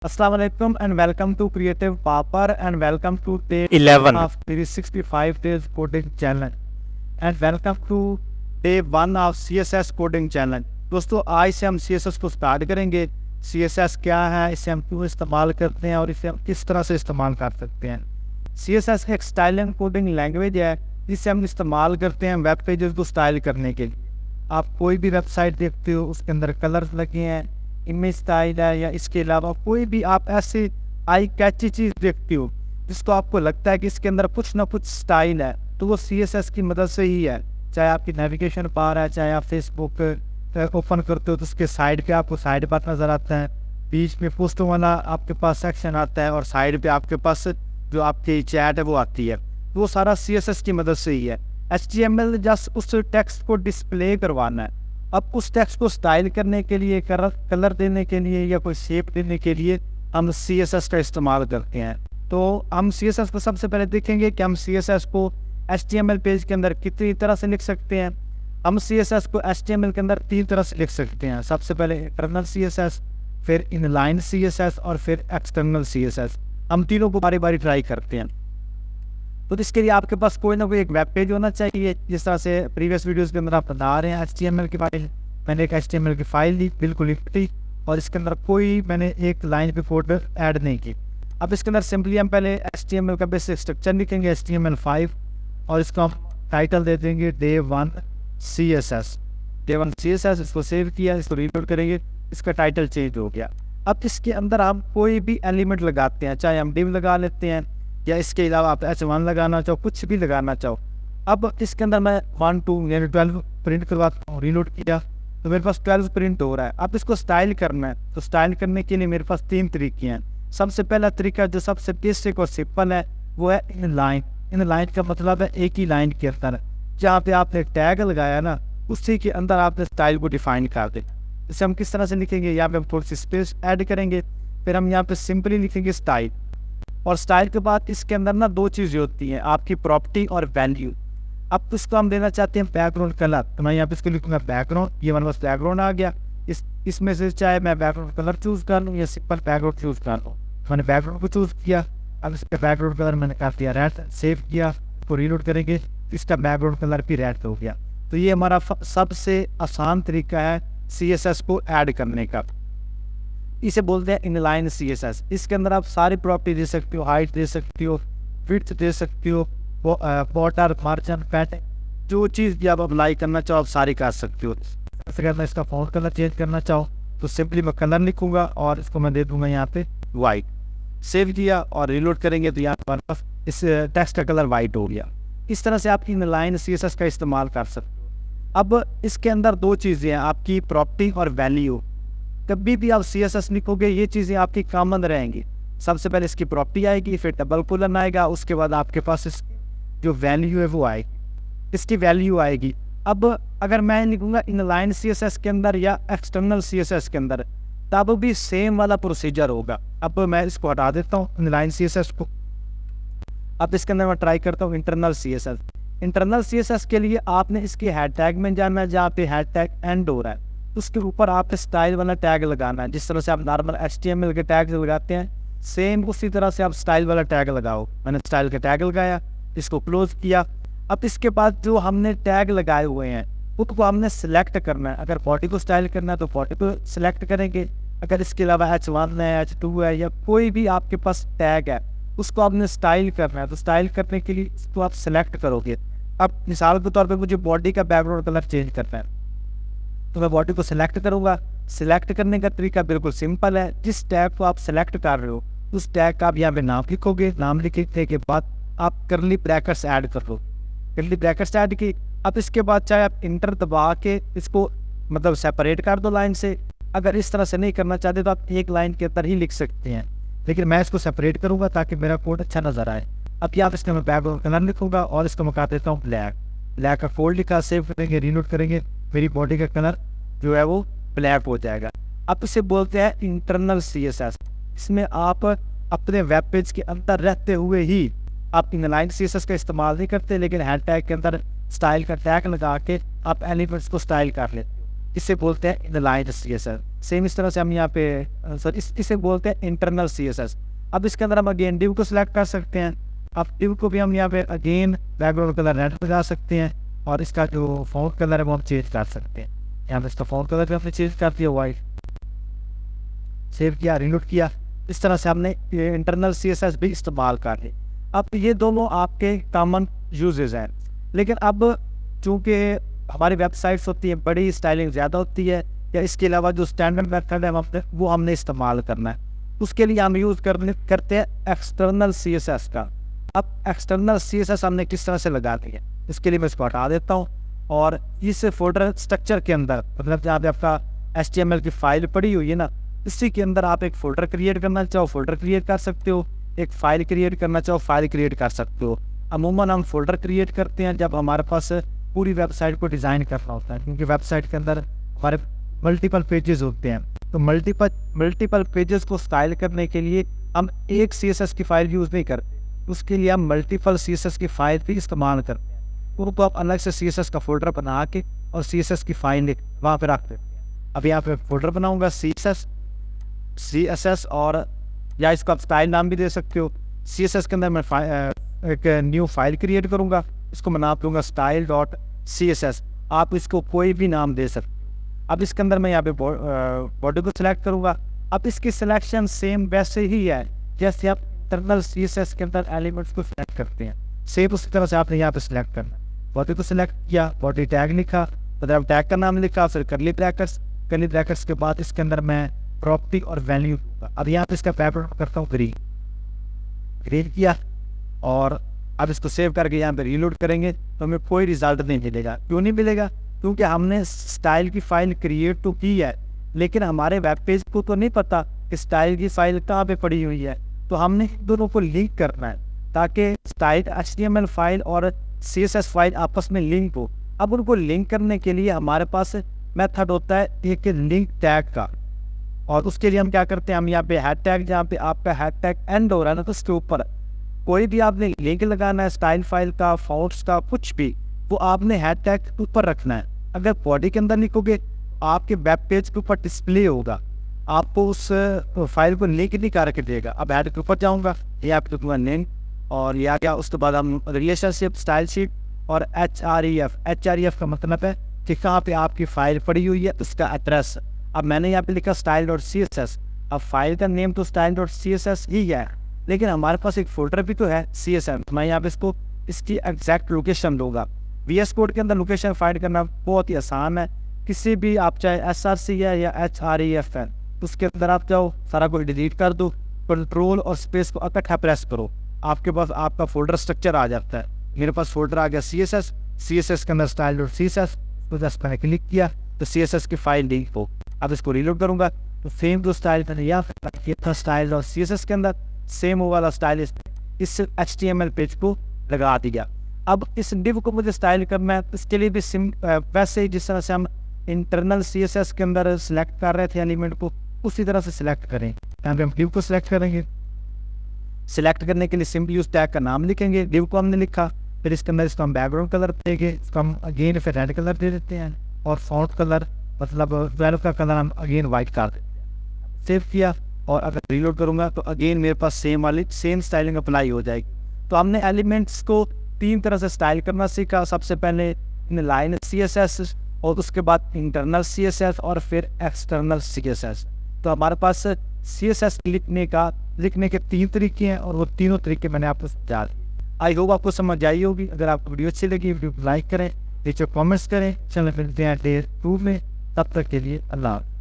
Assalamu alaikum and welcome to Creative Papar and welcome to day 11 of 365 days coding challenge and welcome to day 1 of CSS coding challenge। दोस्तों आज से हम CSS को start करेंगे। CSS क्या है, इसे हम क्यों इस्तेमाल करते हैं और इसे हम किस तरह से इस्तेमाल कर सकते हैं। CSS एक स्टाइल एंड कोडिंग लैंग्वेज है जिसे हम इस्तेमाल करते हैं वेब पेजेस को स्टाइल करने के लिए। आप कोई भी वेबसाइट देखते हो उसके अंदर कलर्स लगे हैं, इमेज स्टाइल है या इसके अलावा कोई भी आप ऐसी आई कैची चीज़ देखते हो जिसको आपको लगता है कि इसके अंदर कुछ ना कुछ स्टाइल है, तो वो CSS की मदद से ही है। चाहे आपकी नेविगेशन बार है, चाहे आप फेसबुक ओपन करते हो तो उसके साइड पे आपको साइड बार नज़र आता है, बीच में पोस्टों वाला आपके पास सेक्शन आता है और साइड पे आपके पास जो आपकी चैट है वो आती है। तो वो सारा CSS की मदद से ही है। HTML जस्ट उस टेक्स्ट को डिस्प्ले करवाना है। अब उस टेक्स्ट को स्टाइल करने के लिए, कलर देने के लिए या कोई शेप देने के लिए हम CSS का इस्तेमाल करते हैं। तो हम CSS को सबसे पहले देखेंगे कि हम CSS को HTML पेज के अंदर कितनी तरह से लिख सकते हैं। हम CSS को HTML के अंदर 3 तरह से लिख सकते हैं। सबसे पहले इंटरनल CSS, फिर इनलाइन CSS और फिर एक्सटर्नल CSS। हम तीनों को बारी बारी ट्राई करते हैं। तो इसके लिए आपके पास कोई ना कोई एक वेब पेज होना चाहिए। जिस तरह से प्रीवियस वीडियोस के अंदर आप बता रहे हैं HTML की फाइल, मैंने एक HTML की फाइल ली, बिल्कुल लिखी और इसके अंदर कोई मैंने एक लाइन पे कोड ऐड नहीं की। अब इसके अंदर सिंपली हम पहले HTML का बेसिक स्ट्रक्चर लिखेंगे HTML5 और इसको हम टाइटल दे देंगे Day 1 CSS। Day 1 CSS, इसको सेव किया, इसको रीलोड करेंगे, इसका टाइटल चेंज हो गया। अब इसके अंदर हम कोई भी एलिमेंट लगाते हैं, चाहे हम div लगा लेते हैं या इसके अलावा आप H1 लगाना चाहो, कुछ भी लगाना चाहो। अब इसके अंदर मैं 1 2 यानी 12 प्रिंट करवाता हूँ, रीलोड किया तो मेरे पास 12 प्रिंट हो रहा है। अब इसको स्टाइल करना है, तो स्टाइल करने के लिए मेरे पास 3 तरीके हैं। सबसे पहला तरीका जो सबसे बेसिक और सिंपल है वो है इनलाइन। इनलाइन का मतलब है एक ही लाइन के अंदर जहाँ पे आपने टैग लगाया ना, उसी के अंदर आपने स्टाइल को डिफाइन कर दे। इसे हम किस तरह से लिखेंगे, यहाँ पे हम थोड़ी सी स्पेस ऐड करेंगे, फिर हम यहाँ पे सिंपली लिखेंगे स्टाइल। और स्टाइल के बाद इसके अंदर ना 2 चीज़ें होती हैं, आपकी प्रॉपर्टी और वैल्यू। अब इसको हम देना चाहते हैं बैकग्राउंड कलर, तो मैं यहाँ पे इसको लिखूंगा बैकग्राउंड। ये मेरे पास बैकग्राउंड आ गया। इसमें से चाहे मैं बैकग्राउंड कलर चूज़ कर लूँ या सिंपल बैकग्राउंड चूज़ कर लूँ। मैंने बैकग्राउंड को चूज़ किया। अब इसका बैकग्राउंड कलर मैंने कर दिया रेड, सेव किया, इसको रीलोड करेंगे, इसका बैकग्राउंड कलर भी रेड हो गया। तो ये हमारा सबसे आसान तरीका है CSS को ऐड करने का। इसे बोलते हैं इनलाइन CSS। इसके अंदर आप सारी प्रॉपर्टी दे सकते हो, हाइट दे सकते हो, विड्थ दे सकते हो, बॉर्डर, मार्जिन, पैटर्न, जो चीज़ भी आप अप्लाई करना चाहो आप सारी कर सकते हो। अगर मैं इसका फॉन्ट कलर चेंज करना चाहो तो सिंपली मैं कलर लिखूंगा और इसको मैं दे दूंगा यहाँ पे वाइट। सेव किया और रीलोड करेंगे तो यहाँ पर इस टेक्स्ट का कलर वाइट हो गया। इस तरह से आप इनलाइन CSS का इस्तेमाल कर सकते हो। अब इसके अंदर 2 चीज़ें हैं, आपकी प्रॉपर्टी और वैल्यू। कभी भी आप CSS लिखोगे ये चीज़ें आपकी कॉमन रहेंगी। सबसे पहले इसकी प्रॉपर्टी आएगी, फिर डबल कोलन आएगा, उसके बाद आपके पास इसकी जो वैल्यू है वो आएगी, इसकी वैल्यू आएगी। अब अगर मैं लिखूंगा इनलाइन CSS के अंदर या एक्सटर्नल CSS के अंदर, तब भी सेम वाला प्रोसीजर होगा। अब मैं इसको हटा देता हूँ इनलाइन CSS को। अब इसके अंदर मैं ट्राई करता हूँ इंटरनल CSS। इंटरनल CSS के लिए आपने इसके हैड टैग में जाना है, जहाँ पे हैड टैग एंड हो रहा है उसके ऊपर आप स्टाइल वाला टैग लगाना है। जिस तरह से आप नॉर्मल HTML के टैग लगाते हैं, सेम उसी तरह से आप स्टाइल वाला टैग लगाओ। मैंने स्टाइल का टैग लगाया, इसको क्लोज किया। अब इसके बाद जो हमने टैग लगाए हुए हैं उसको हमने सिलेक्ट करना है। अगर बॉडी को स्टाइल करना है तो बॉडी को सिलेक्ट करेंगे। अगर इसके अलावा H1 है, H2 है या कोई भी आपके पास टैग है उसको आपने स्टाइल करना है, तो स्टाइल करने के लिए इसको आप सिलेक्ट करोगे। अब मिसाल के तौर पर मुझे बॉडी का बैकग्राउंड कलर चेंज करना है तो मैं बॉडी को सिलेक्ट करूंगा। सिलेक्ट करने का तरीका बिल्कुल सिंपल है। जिस टैग को आप सिलेक्ट कर रहे हो उस टैग का आप यहाँ पे नाम लिखोगे। नाम लिखने के बाद आप करली ब्रैकेट्स ऐड कर लो। करली ब्रैकेट्स ऐड की। अब इसके बाद चाहे आप इंटर दबा के इसको मतलब सेपरेट कर दो लाइन से। अगर इस तरह से नहीं करना चाहते तो आप एक लाइन के अंदर ही लिख सकते हैं, लेकिन मैं इसको सेपरेट करूँगा ताकि मेरा कोड अच्छा नज़र आए। अब यहाँ पे इसका मैं बैकग्राउंड कलर लिखूंगा और इसको मैं कर देता हूँ ब्लैक। ब्लैक का कोड लिखा, सेव करेंगे, रीलोड करेंगे, मेरी बॉडी का कलर जो है वो ब्लैक हो जाएगा। अब इसे बोलते हैं इंटरनल CSS। इसमें आप अपने वेब पेज के अंदर रहते हुए ही आप इनलाइन CSS का इस्तेमाल नहीं करते, लेकिन हैड टैग के अंदर स्टाइल का टैग लगा के आप एलिमेंट्स को स्टाइल कर लेते हो। इसे बोलते हैं इनलाइन CSS। सेम इस तरह से हम यहाँ पे सर इसे बोलते हैं इंटरनल CSS। अब इसके अंदर हम अगेन डिव को सिलेक्ट कर सकते हैं। अब डिव को भी हम यहाँ पे अगेन बैकग्राउंड कलर रेड लगा सकते हैं और इसका जो फॉन्ट कलर है वो हम चेंज कर सकते हैं। यहाँ पे इसका फॉन्ट कलर भी हमने चेंज कर दिया वाइट, सेव किया, रिलोड किया। इस तरह से हमने इंटरनल CSS भी इस्तेमाल कर ली। अब ये दोनों आपके कॉमन यूजेस हैं, लेकिन अब चूँकि हमारी वेबसाइट्स होती हैं बड़ी स्टाइलिंग ज़्यादा होती है, या इसके अलावा जो स्टैंडर्ड मेथड है वो हमने इस्तेमाल करना है, उसके लिए हम यूज़ करते हैं एक्सटर्नल CSS का। अब एक्सटर्नल CSS हमने किस तरह से लगानी है, इसके लिए मैं इसको हटा देता हूँ और इस फोल्डर स्ट्रक्चर के अंदर, मतलब जहाँ पे आपका HTML की फाइल पड़ी हुई है ना, इसी के अंदर आप एक फ़ोल्डर क्रिएट करना चाहो फ़ोल्डर क्रिएट कर सकते हो, एक फ़ाइल क्रिएट करना चाहो फाइल क्रिएट कर सकते हो। अमूमन हम फ़ोल्डर क्रिएट करते हैं जब हमारे पास पूरी वेबसाइट को डिज़ाइन करना होता है, क्योंकि वेबसाइट के अंदर हमारे मल्टीपल पेजेस होते हैं। तो मल्टीपल पेजेस को स्टाइल करने के लिए हम एक CSS की फ़ाइल यूज़ नहीं करते, उसके लिए हम मल्टीपल CSS की फ़ाइल भी इस्तेमाल करते हैं। उनको आप अलग से CSS का फ़ोल्डर बना के और CSS की फ़ाइल वहाँ पर रख देते हैं। अब यहाँ पे फ़ोल्डर बनाऊँगा CSS और या इसको आप स्टाइल नाम भी दे सकते हो। CSS के अंदर मैं एक न्यू फाइल क्रिएट करूँगा, इसको मैं नाम दूँगा style.css। आप इसको कोई भी नाम दे सकते हो। अब इसके अंदर मैं यहाँ पे बॉडी को सिलेक्ट करूँगा। अब इसकी सिलेक्शन सेम वैसे ही है जैसे आप इंटरनल CSS के अंदर एलिमेंट्स को सिलेक्ट करते हैं, सेम उसी तरह से आपने यहाँ पे सिलेक्ट करना है। बॉडी को सिलेक्ट किया, बॉडी टैग लिखा, मतलब टैग का नाम लिखा, फिर करली ब्रैकेट्स के बाद इसके अंदर मैं प्रॉपर्टी और वैल्यू दूंगा। अब यहाँ पे इसका बैकग्राउंड करता हूँ ग्रीन किया और अब इसको सेव करके यहाँ पे रीलोड करेंगे तो हमें कोई रिजल्ट नहीं मिलेगा। क्यों नहीं मिलेगा? क्योंकि हमने स्टाइल की फाइल क्रिएट तो की है, लेकिन हमारे वेब पेज को तो नहीं पता कि स्टाइल की फाइल कहाँ पे पड़ी हुई है। तो हमने इन दोनों को लिंक करना है ताकि स्टाइल HTML फाइल और CSS फाइल आपस में लिंक हो। अब उनको लिंक करने के लिए हमारे पास मेथड होता है एक लिंक टैग का, और उसके लिए हम क्या करते हैं, हम यहाँ पे हैश टैग, जहाँ पे आपका हैश टैग एंड हो रहा है ना, तो उसके ऊपर कोई भी आपने लिंक लगाना है स्टाइल फाइल का, फॉन्ट्स का, कुछ भी, वो आपने हैश टैग ऊपर रखना है। अगर बॉडी के अंदर लिखोगे आपके वेब पेज के ऊपर डिस्प्ले होगा, आपको उस फाइल को लिंक नहीं करके देगा। अब हेड के ऊपर जाऊँगा, यहाँ पे लिखूँगा लिंक और या क्या, उसके बाद हम रिलेशनशिप स्टाइल शीट और href का मतलब है कि कहाँ पे आपकी फाइल पड़ी हुई है, उसका एड्रेस। अब मैंने यहाँ पे लिखा style.css। अब फाइल का नेम तो style.css ही है, लेकिन हमारे पास एक फोल्डर भी तो है CSS। मैं यहाँ पे इसकी एग्जैक्ट लोकेशन दूंगा। VS कोड के अंदर लोकेशन फाइंड करना बहुत ही आसान है। किसी भी आप चाहे SRC है या href है, उसके अंदर आप जाओ, सारा कुछ डिलीट कर दो, कंट्रोल और स्पेस को इकट्ठा प्रेस करो, आपके पास आपका फोल्डर स्ट्रक्चर आ जाता है। मेरे पास फोल्डर आ गया CSS के अंदर style.css, तो जस्ट मैंने क्लिक किया तो CSS की फाइल लिंक हो। अब इसको रीलोड करूंगा तो सेम जो स्टाइल मैंने यहाँ किया था style.css के अंदर, सेम वो वाला स्टाइल इस HTML पेज को लगा दिया। अब इस डिव को मुझे स्टाइल करना है, इसके लिए भी वैसे ही जिस तरह से हम इंटरनल CSS के अंदर सेलेक्ट कर रहे थे एलिमेंट को, उसी तरह से सिलेक्ट करें। यहाँ पे हम डिव को सिलेक्ट करेंगे। सिलेक्ट करने के लिए सिंपली उस टैग का नाम लिखेंगे, डिव को हमने लिखा, फिर इसके अंदर इसको हम बैकग्राउंड कलर देंगे, इसको हम अगेन फिर रेड कलर दे देते हैं और फॉन्ट कलर मतलब वैल्यू का कलर हम अगेन वाइट कर देते हैं। सेव किया और अगर रीलोड करूँगा तो अगेन मेरे पास सेम स्टाइलिंग अप्लाई हो जाएगी। तो हमने एलिमेंट्स को 3 तरह से स्टाइल करना सीखा। सबसे पहले लाइन CSS और उसके बाद इंटरनल CSS और फिर एक्सटर्नल CSS। तो हमारे पास CSS लिखने के 3 तरीके हैं और वो तीनों तरीके मैंने आपको समझा दिए। आई होप आपको समझ आई होगी। अगर आपको वीडियो अच्छी लगी वीडियो को लाइक करें, नीचे कमेंट्स करें। चलो मिलते हैं डे 2 में, तब तक के लिए अल्लाह।